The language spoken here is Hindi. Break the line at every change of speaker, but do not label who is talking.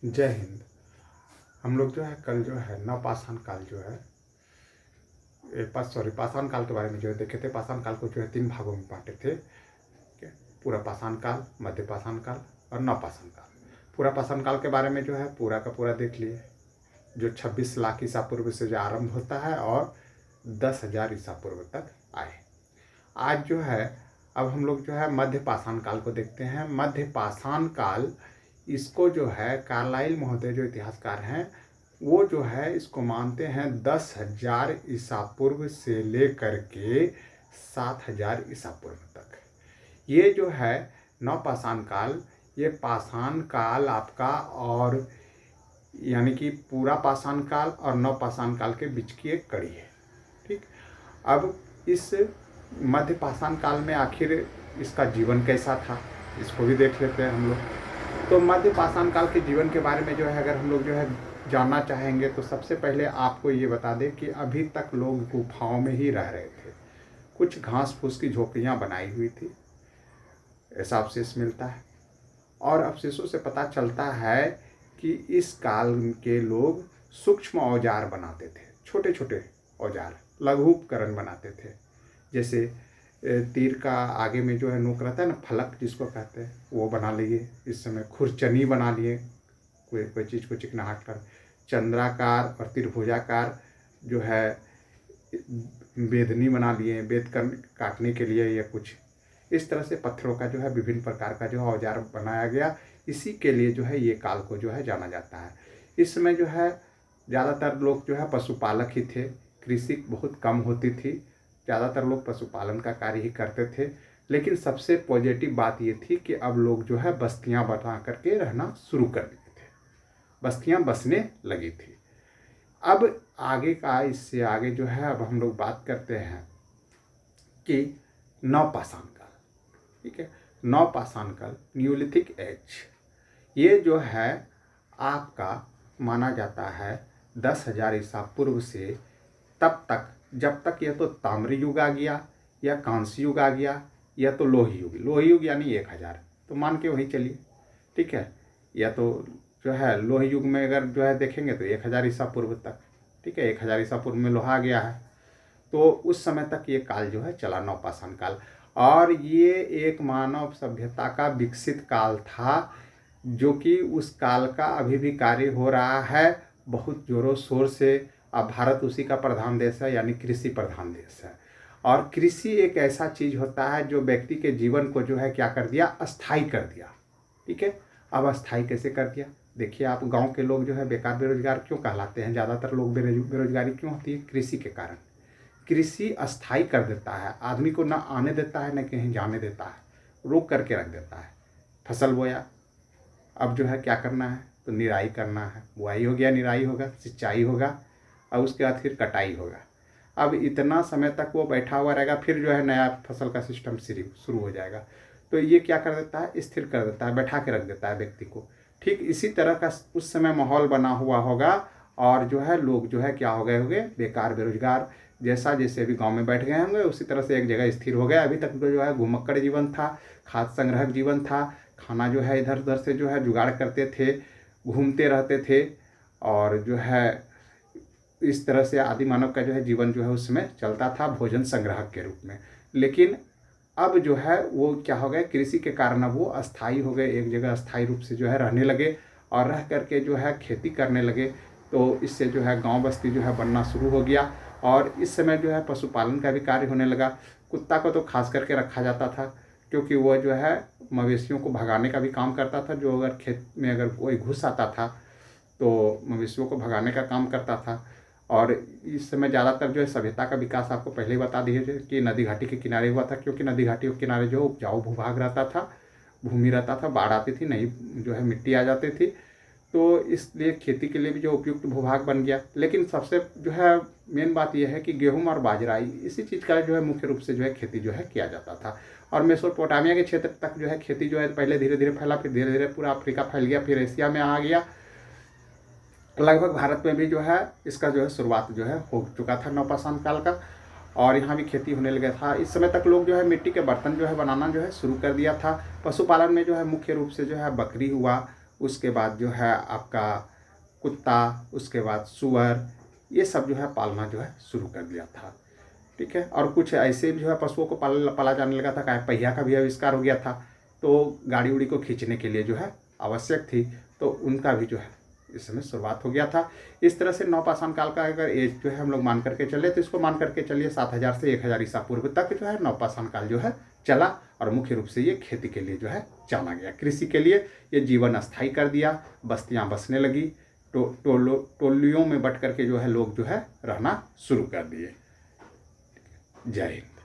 जय हिंद। हम लोग जो है कल जो है नवपाषाण काल जो है पाषाण काल के बारे में जो है देखे थे। पाषाण काल को जो है 3 भागों में बांटे थे। ठीक है, पूरा पाषाण काल, मध्य पाषाण काल और नवपाषाण काल। पूरा पाषाण काल के बारे में जो है पूरा का पूरा देख लिए, जो 26 लाख ईसा पूर्व से जो आरंभ होता है और 10,000 ईसा पूर्व तक आए। आज जो है अब हम लोग जो है मध्य पाषाण काल को देखते हैं। मध्य पाषाण काल, इसको जो है कार्लाइल महोदय जो इतिहासकार हैं वो जो है इसको मानते हैं 10,000 ईसा पूर्व से लेकर के 7,000 ईसा पूर्व तक। ये जो है नवपाषाण काल, ये पाषाण काल आपका, और यानी कि पूरा पाषाण काल और नवपाषाण काल के बीच की एक कड़ी है। ठीक, अब इस मध्य पाषाण काल में आखिर इसका जीवन कैसा था, इसको भी देख लेते हैं हम लोग। तो मध्य पाषाण काल के जीवन के बारे में जो है अगर हम लोग जो है जानना चाहेंगे तो सबसे पहले आपको ये बता दें कि अभी तक लोग गुफाओं में ही रह रहे थे। कुछ घास फूस की झोपड़ियाँ बनाई हुई थी, ऐसा अवशेष मिलता है। और अवशेषों से पता चलता है कि इस काल के लोग सूक्ष्म औजार बनाते थे, छोटे छोटे औजार, लघु उपकरण बनाते थे। जैसे तीर का आगे में जो है नोक रहता है ना, फलक जिसको कहते हैं, वो बना लिए। इस समय खुरचनी बना लिए, कोई चीज़ को चिकनाहट कर। चंद्राकार और त्रिभुजाकार जो है बेदनी बना लिए, बेद काटने के लिए, या कुछ इस तरह से पत्थरों का जो है विभिन्न प्रकार का जो है औजार बनाया गया। इसी के लिए जो है ये काल को जो है जाना जाता है। इस समय जो है ज़्यादातर लोग जो है पशुपालक ही थे, कृषि बहुत कम होती थी, ज़्यादातर लोग पशुपालन का कार्य ही करते थे। लेकिन सबसे पॉजिटिव बात ये थी कि अब लोग जो है बस्तियां बना करके रहना शुरू कर दिए थे, बस्तियां बसने लगी थी। अब आगे का, इससे आगे जो है अब हम लोग बात करते हैं कि नवपाषाण काल। ठीक है, नवपाषाण काल, न्यूलिथिक एज, ये जो है आपका माना जाता है 10,000 ईसा पूर्व से तब तक जब तक या तो ताम्र युग आ गया, या कांस्य युग आ गया, या तो लोह युग। लोह युग यानी 1000, तो मान के वहीं चलिए। ठीक है, या तो जो है लोह युग में अगर जो है देखेंगे तो 1000 ईसा पूर्व तक। ठीक है, 1000 ईसा पूर्व में लोहा आ गया है, तो उस समय तक ये काल जो है चला, नवपाषाण काल। और ये एक मानव सभ्यता का विकसित काल था, जो कि उस काल का अभी भी कार्य हो रहा है बहुत जोरों शोर से। अब भारत उसी का प्रधान देश है, यानी कृषि प्रधान देश है। और कृषि एक ऐसा चीज़ होता है जो व्यक्ति के जीवन को जो है क्या कर दिया, अस्थाई कर दिया। ठीक है, अब अस्थाई कैसे कर दिया, देखिए आप, गांव के लोग जो है बेकार बेरोजगार क्यों कहलाते हैं, ज़्यादातर लोग बेरोजगारी क्यों होती है, कृषि के कारण। कृषि अस्थाई कर देता है, आदमी को न आने देता है न कहीं जाने देता है, रोक करके रख देता है। फसल बोया, अब जो है क्या करना है, तो निराई करना है। बुआई हो गया, निराई होगा, सिंचाई होगा, और उसके बाद फिर कटाई होगा। अब इतना समय तक वो बैठा हुआ रहेगा, फिर जो है नया फसल का सिस्टम शुरू हो जाएगा। तो ये क्या कर देता है, स्थिर कर देता है, बैठा के रख देता है व्यक्ति को। ठीक इसी तरह का उस समय माहौल बना हुआ होगा, और जो है लोग जो है क्या हो गए होंगे, बेकार बेरोजगार। जैसा जैसे अभी गांव में बैठ गए होंगे उसी तरह से एक जगह स्थिर हो गया। अभी तक तो जो है घुमक्कड़ जीवन था, खाद्य संग्रहक जीवन था, खाना जो है इधर उधर से जो है जुगाड़ करते थे, घूमते रहते थे, और जो है इस तरह से आदि मानव का जो है जीवन जो है उसमें चलता था, भोजन संग्राहक के रूप में। लेकिन अब जो है वो क्या हो गए, कृषि के कारण अब वो अस्थाई हो गए, एक जगह अस्थाई रूप से जो है रहने लगे, और रह करके जो है खेती करने लगे। तो इससे जो है गांव बस्ती जो है बनना शुरू हो गया। और इस समय जो है पशुपालन का भी कार्य होने लगा। कुत्ता को तो खास करके रखा जाता था, क्योंकि वह जो है मवेशियों को भगाने का भी काम करता था। जो अगर खेत में अगर कोई घुस आता था तो मवेशियों को भगाने का काम करता था। और इस समय ज़्यादातर जो है सभ्यता का विकास आपको पहले ही बता दिए थे कि नदी घाटी के किनारे हुआ था, क्योंकि नदी घाटी के किनारे जो उपजाऊ भूभाग रहता था, भूमि रहता था, बाढ़ आती थी, नहीं जो है मिट्टी आ जाती थी, तो इसलिए खेती के लिए भी जो उपयुक्त भूभाग बन गया। लेकिन सबसे जो है मेन बात यह है कि गेहूं और बाजरा, इसी चीज़ का जो है मुख्य रूप से जो है खेती जो है किया जाता था। और मेसोपोटामिया के क्षेत्र तक जो है खेती जो है पहले धीरे धीरे फैला, फिर धीरे धीरे पूरा अफ्रीका फैल गया, फिर एशिया में आ गया। लगभग भारत में भी जो है इसका जो है शुरुआत जो है हो चुका था नवपाषाण काल का, और यहाँ भी खेती होने लगा था। इस समय तक लोग जो है मिट्टी के बर्तन जो है बनाना जो है शुरू कर दिया था। पशुपालन में जो है मुख्य रूप से जो है बकरी हुआ, उसके बाद जो है आपका कुत्ता, उसके बाद सूअर, ये सब जो है पालना जो है शुरू कर दिया था। ठीक है। और कुछ ऐसे जो है पशुओं को पाला जाने लगा था, क्या पहिया का भी आविष्कार हो गया था, तो गाड़ी उड़ी को खींचने के लिए जो है आवश्यक थी, तो उनका भी जो है इस समय शुरुआत हो गया था। इस तरह से नवपाषाण काल का अगर एज जो है हम लोग मान करके चले तो इसको मान करके चलिए 7000 से 1000 ईसा पूर्व तक जो है नवपाषाण काल जो है चला। और मुख्य रूप से ये खेती के लिए जो है जाना गया, कृषि के लिए ये जीवन अस्थायी कर दिया, बस्तियां बसने लगी, टोलियों में बट करके जो है लोग जो है रहना शुरू कर दिए। जय हिंद।